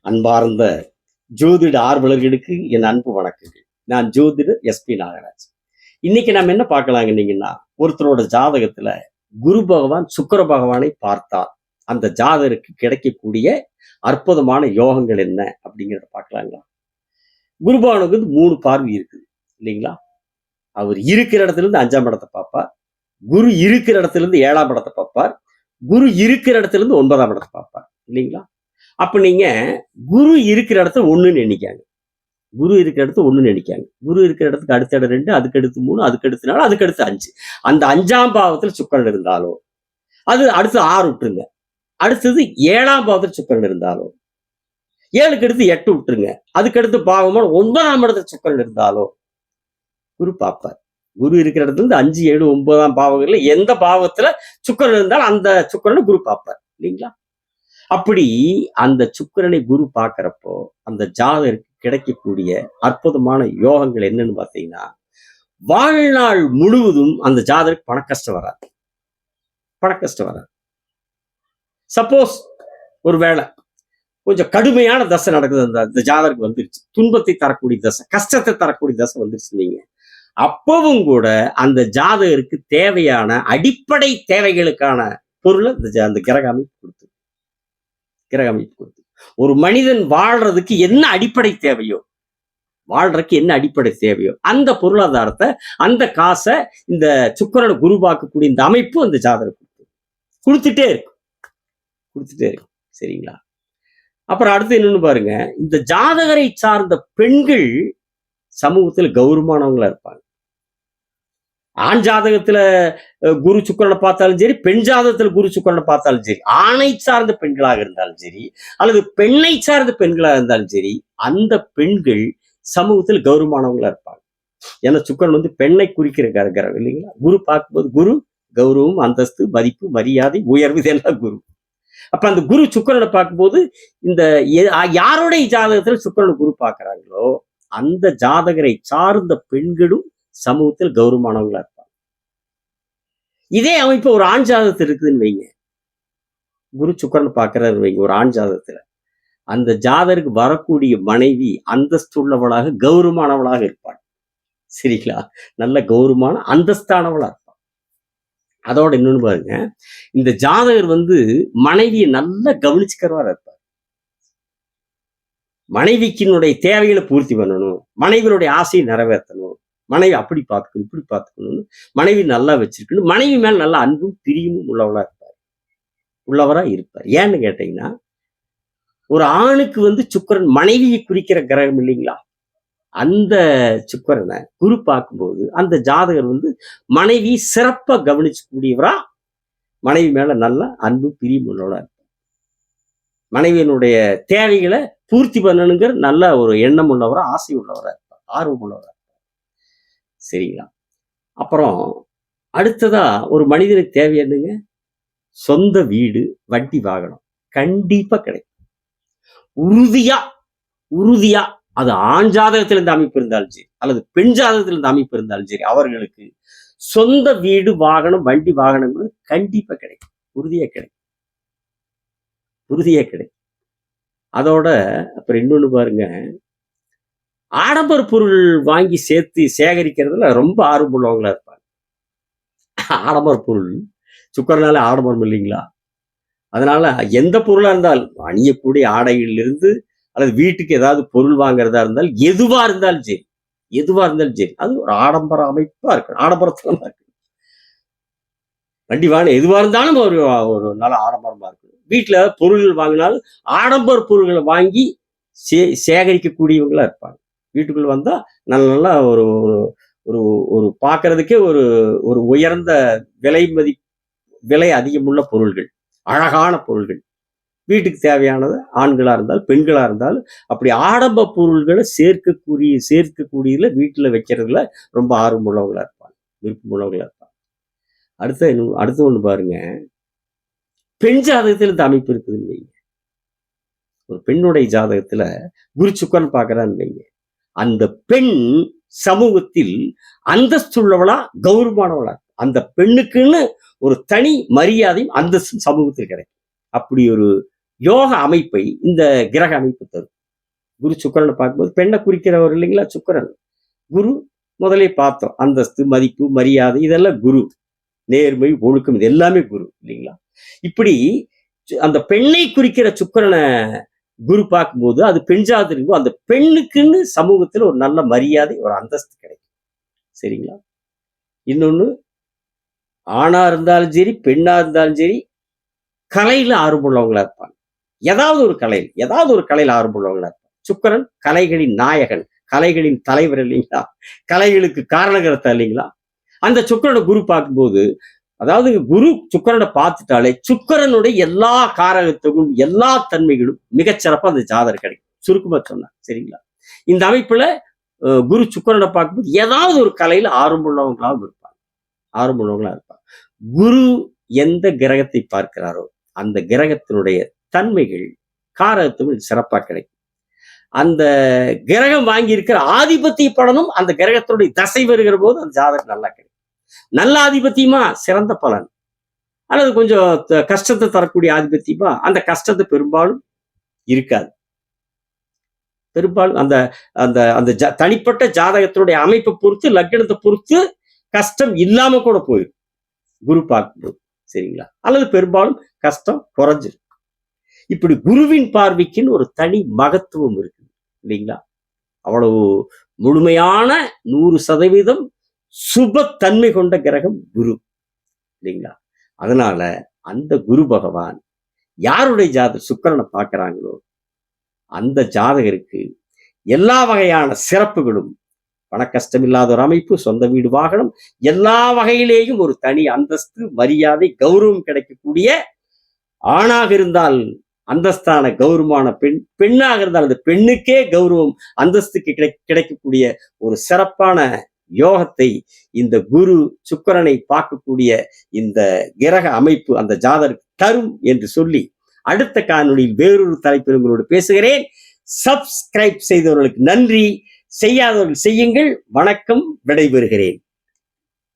அன்பார்ந்த ஜோதிட ஆர்வலர்களுக்கு என் அன்பு வணக்கங்கள். நான் ஜோதிடர் எஸ்பி நாகராஜ். இன்னைக்கு நம்ம என்ன பார்க்கலாங்கன்னீங்கன்னா, ஒருத்தரோட ஜாதகத்துல குரு பகவான் சுக்கிர பகவானை பார்த்தால் அந்த ஜாதகருக்கு கிடைக்கக்கூடிய அற்புதமான யோகங்கள் என்ன அப்படிங்கிறத பார்க்கலாங்களா? குரு பகவானுக்கு 3 பார்வை இருக்குது இல்லைங்களா? அவர் இருக்கிற இடத்துல இருந்து 5ஆம் இடத்தை பார்ப்பார், குரு இருக்கிற இடத்துல இருந்து 7ஆம் இடத்தை பார்ப்பார், குரு இருக்கிற இடத்துல இருந்து 9ஆம் இடத்தை பார்ப்பார் இல்லைங்களா? அப்ப நீங்க குரு இருக்கிற இடத்துல 1ன்னு எண்ணிக்காங்க. குரு இருக்கிற இடத்துல 1ன்னு எண்ணிக்காங்க. குரு இருக்கிற இடத்துக்கு அடுத்த இடம் 2, அதுக்கு அடுத்து 3, அதுக்கு அடுத்து 4, அதுக்கு அடுத்து 5. அந்த 5ஆம் பாவத்தில் சுக்கிரன் இருந்தாலோ, அது அடுத்து 6 விட்டுருங்க. அடுத்தது 7ஆம் பாவத்தில் சுக்கிரன் இருந்தாலோ, 7க்கு அடுத்து 8 விட்டுருங்க. அதுக்கு அடுத்து பாவமான 9ஆம் இடத்துல சுக்கிரன் இருந்தாலோ குரு பார்ப்பார். குரு இருக்கிற இடத்துல இருந்து 5, 7, 9ஆம் பாவங்கள்ல எந்த பாவத்துல சுக்கிரன் இருந்தாலும் அந்த சுக்கிரனை குரு பார்ப்பார் இல்லைங்களா? அப்படி அந்த சுக்கிரனை குரு பார்க்கிறப்போ அந்த ஜாதகருக்கு கிடைக்கக்கூடிய அற்புதமான யோகங்கள் என்னன்னு பார்த்தீங்கன்னா, வாழ்நாள் முழுவதும் அந்த ஜாதகருக்கு பணக்கஷ்டம் வராது. பணக்கஷ்டம் வராது. சப்போஸ் ஒரு வேளை கொஞ்சம் கடுமையான தசை நடக்குது, அந்த ஜாதகருக்கு வந்துருச்சு, துன்பத்தை தரக்கூடிய தசை, கஷ்டத்தை தரக்கூடிய தசை வந்துருச்சு நீங்க, அப்பவும் கூட அந்த ஜாதகருக்கு தேவையான அடிப்படை தேவைகளுக்கான பொருளை அந்த கிரக அமைப்பு கொடுத்து ஒரு மனிதன் வாழ்றதுக்கு என்ன அடிப்படை தேவையோ, வாழ்றதுக்கு என்ன அடிப்படை தேவையோ அந்த பொருளாதாரத்தை, அந்த காசை இந்த சுக்கிரனை குரு பார்க்கக்கூடிய இந்த அமைப்பு அந்த ஜாதகம் கொடுத்துட்டே இருக்கும். சரிங்களா? அப்புறம் அடுத்து என்னன்னு பாருங்க, இந்த ஜாதகரை சார்ந்த பெண்கள் சமூகத்தில் கௌரவமானவங்களா இருப்பாங்க. ஆண் ஜாதகத்துல குரு சுக்கிரனை பார்த்தாலும் சரி, பெண் ஜாதகத்துல குரு சுக்கிரனை பார்த்தாலும் சரி, ஆணை சார்ந்த பெண்களாக இருந்தாலும் சரி, அல்லது பெண்ணை சார்ந்த பெண்களாக இருந்தாலும் சரி, அந்த பெண்கள் சமூகத்தில் கௌரவமானவங்களா இருப்பாங்க. ஏன்னா சுக்கிரன் பெண்ணை குறிக்கிற கிரகம் இல்லைங்களா? குரு பார்க்கும்போது குரு கௌரவம், அந்தஸ்து, மதிப்பு, மரியாதை, உயர்வு, இதெல்லாம் குரு. அப்ப அந்த குரு சுக்கிரனை பார்க்கும்போது இந்த யாருடைய ஜாதகத்துல சுக்கிரனை குரு பார்க்கிறாங்களோ அந்த ஜாதகரை சார்ந்த பெண்களும் சமூகத்தில் கௌரவமானவங்களா இருப்பாங்க. இதே அமைப்பு ஒரு ஆண் ஜாதகத்தில் இருக்குதுன்னு வைங்க, குரு சுக்கிரன் பார்க்கிறாரு வைங்க ஒரு ஆண் ஜாதகத்துல, அந்த ஜாதகருக்கு வரக்கூடிய மனைவி அந்தஸ்து உள்ளவளாக கௌரவமானவளாக இருப்பாள். சரிங்களா? நல்ல கௌரவமான அந்தஸ்தானவளா இருப்பாள். அதோட இன்னொன்னு பாருங்க, இந்த ஜாதகர் மனைவியை நல்லா கவனிச்சுக்கிறவரா இருப்பார். மனைவிக்கினுடைய தேவைகளை பூர்த்தி பண்ணணும், மனைவியினுடைய ஆசையை நிறைவேற்றணும், மனைவி அப்படி பார்த்துக்கணும், இப்படி பார்த்துக்கணும்னு மனைவி நல்லா வச்சிருக்கணும், மனைவி மேல நல்ல அன்பும் பிரியமும் உள்ளவரா இருப்பார். ஏன்னு கேட்டீங்கன்னா, ஒரு ஆணுக்கு சுக்கிரன் மனைவியை குறிக்கிற கிரகம் இல்லைங்களா? அந்த சுக்கிரனை குரு பார்க்கும்போது அந்த ஜாதகர் மனைவி சிறப்பா கவனிச்சக்கூடியவரா, மனைவி மேல நல்ல அன்பு பிரியம் உள்ளவரா இருப்பார். மனைவியினுடைய தேவைகளை பூர்த்தி பண்ணணுங்கிற நல்ல ஒரு எண்ணம் உள்ளவரா, ஆசை உள்ளவரா இருப்பார், ஆர்வம் உள்ளவரா. சரிங்களா? அப்புறம் அடுத்ததா ஒரு மனிதனுக்கு தேவை என்னங்க? சொந்த வீடு, வண்டி வாகனம் கண்டிப்பா கிடைக்கும். உறுதியா அது ஆண் ஜாதகத்திலிருந்து அமைப்பு இருந்தாலும் சரி, அல்லது பெண் ஜாதகத்திலிருந்து அமைப்பு இருந்தாலும் சரி, அவர்களுக்கு சொந்த வீடு, வாகனம், வண்டி வாகனம் கண்டிப்பா கிடைக்கும். உறுதியா கிடைக்கும். அதோட அப்புறம் இன்னொன்னு பாருங்க, ஆடம்பர பொருள் வாங்கி சேர்த்து சேகரிக்கிறதுல ரொம்ப ஆர்வம் உள்ளவங்களா இருப்பாங்க. ஆடம்பர பொருள் சுக்கிரனால ஆடம்பரம் இல்லைங்களா? அதனால எந்த பொருளா இருந்தாலும், அணியக்கூடிய ஆடைகளிலிருந்து அல்லது வீட்டுக்கு ஏதாவது பொருள் வாங்குறதா இருந்தாலும், எதுவா இருந்தாலும் சரி அது ஒரு ஆடம்பர அமைப்பா இருக்கணும், ஆடம்பரத்தனமா இருக்கணும். வண்டி வாங்க எதுவா இருந்தாலும் ஒரு நல்ல ஆடம்பரமா இருக்கணும். வீட்டுல பொருள்கள் வாங்கினாலும் ஆடம்பர பொருள்களை வாங்கி சேகரிக்கக்கூடியவங்களா இருப்பாங்க. வீட்டுக்குள்ள வந்தா நல்லா ஒரு ஒரு ஒரு பார்க்கறதுக்கே ஒரு உயர்ந்த விலை அதிகமுள்ள பொருள்கள், அழகான பொருள்கள், வீட்டுக்கு தேவையானது ஆண்களா இருந்தாலும் பெண்களா இருந்தாலும் அப்படி ஆடம்பர பொருள்களை சேர்க்கக்கூடியதுல வீட்டுல வைக்கிறதுல ரொம்ப ஆர்வம் உள்ளவங்களா இருப்பாங்க, விருப்பம் உள்ளவங்களா இருப்பாங்க. அடுத்த ஒண்ணு பாருங்க, பெண் ஜாதகத்துல இந்த அமைப்பு இருக்குதுன்னு வைங்க. ஒரு பெண்ணுடைய ஜாதகத்துல குரு சுக்கிரன் பார்க்கறான்னு வைங்க, அந்த பெண் சமூகத்தில் அந்தஸ்துள்ளவளா, கௌரவமானவளா, அந்த பெண்ணுக்குன்னு ஒரு தனி மரியாதையும் அந்தஸ்தும் சமூகத்தில் கிடைக்கும். அப்படி ஒரு யோக அமைப்பை இந்த கிரக அமைப்பு தரும். குரு சுக்கிரனை பார்க்கும்போது பெண்ணை குறிக்கிறவர் இல்லைங்களா சுக்கிரன். குரு முதலே பார்த்தோம். அந்தஸ்து, மதிப்பு, மரியாதை இதெல்லாம் குரு. நேர்மை, ஒழுக்கம் இது எல்லாமே குரு இல்லைங்களா? இப்படி அந்த பெண்ணை குறிக்கிற சுக்கிரனை குரு பார்க்கும்போது அது பெண் ஜாதகம் இருக்கும். அந்த பெண்ணுக்குன்னு சமூகத்துல ஒரு நல்ல மரியாதை, ஒரு அந்தஸ்து கிடைக்கும். சரிங்களா? இன்னொன்னு, ஆணா இருந்தாலும் சரி, பெண்ணா இருந்தாலும் சரி, கலையில ஆர்வமுள்ளவங்களா இருப்பாங்க. ஏதாவது ஒரு கலையில ஆர்வமுள்ளவங்களா இருப்பாங்க. சுக்கிரன் கலைகளின் நாயகன், கலைகளின் தலைவர் இல்லைங்களா? கலைகளுக்கு காரணகர்த்தா இல்லைங்களா? அந்த சுக்கிரனை குரு பார்க்கும்போது, அதாவது குரு சுக்கிரனை பார்த்துட்டாலே சுக்கிரனுடைய எல்லா காரகத்துக்கும் எல்லா தன்மைகளும் மிகச்சிறப்பா அந்த ஜாதகம் கிடைக்கும். சுருக்கமா சொன்னா சரிங்களா? இந்த அமைப்புல குரு சுக்கிரனை பார்க்கும்போது ஏதாவது ஒரு கலையில ஆர்வமுள்ளவங்களாகவும் இருப்பாங்க. குரு எந்த கிரகத்தை பார்க்கிறாரோ அந்த கிரகத்தினுடைய தன்மைகள் காரகத்துவம் சிறப்பா கிடைக்கும். அந்த கிரகம் வாங்கி இருக்கிற ஆதிபத்திய பலனும் அந்த கிரகத்தினுடைய தசை வருகிற போது அந்த ஜாதகம் நல்லா கிடைக்கும். நல்ல ஆதிபத்தியமா சிறந்த பலன், அல்லது கொஞ்சம் கஷ்டத்தை தரக்கூடிய ஆதிபத்தியமா அந்த கஷ்டத்தை பெரும்பாலும் இருக்காது. பெரும்பாலும் அந்த அந்த அந்த தனிப்பட்ட ஜாதகத்தினுடைய அமைப்பை பொறுத்து, லக்னத்தை பொறுத்து கஷ்டம் இல்லாம கூட போயிடும் குரு பார்க்கும்போது. சரிங்களா? அல்லது பெரும்பாலும் கஷ்டம் குறைஞ்சிரும். இப்படி குருவின் பார்வைக்குன்னு ஒரு தனி மகத்துவம் இருக்கு இல்லைங்களா? அவ்வளவு முழுமையான 100% சுபத்தன்மை கொண்ட கிரகம் குரு இல்லைங்களா? அதனால அந்த குரு பகவான் யாருடைய சுக்கிரனை பார்க்கிறாங்களோ அந்த ஜாதகருக்கு எல்லா வகையான சிறப்புகளும், பண கஷ்டம் இல்லாத ஒரு அமைப்பு, சொந்த வீடு, வாகனம், எல்லா வகையிலேயும் ஒரு தனி அந்தஸ்து, மரியாதை, கௌரவம் கிடைக்கக்கூடிய, ஆணாக இருந்தால் அந்தஸ்தான கௌரவமான பெண், பெண்ணாக இருந்தால் அந்த பெண்ணுக்கே கௌரவம் அந்தஸ்துக்கு கிடைக்கக்கூடிய ஒரு சிறப்பான யோகத்தை இந்த குரு சுக்கிரனை பார்க்கக்கூடிய இந்த கிரக அமைப்பு அந்த ஜாதகருக்கு தரும் என்று சொல்லி, அடுத்த காணொளியில் வேறொரு தலைப்பில் உங்களோடு பேசுகிறேன். சப்ஸ்கிரைப் செய்தவர்களுக்கு நன்றி, செய்யாதவர்கள் செய்யுங்கள். வணக்கம், விடைபெறுகிறேன்.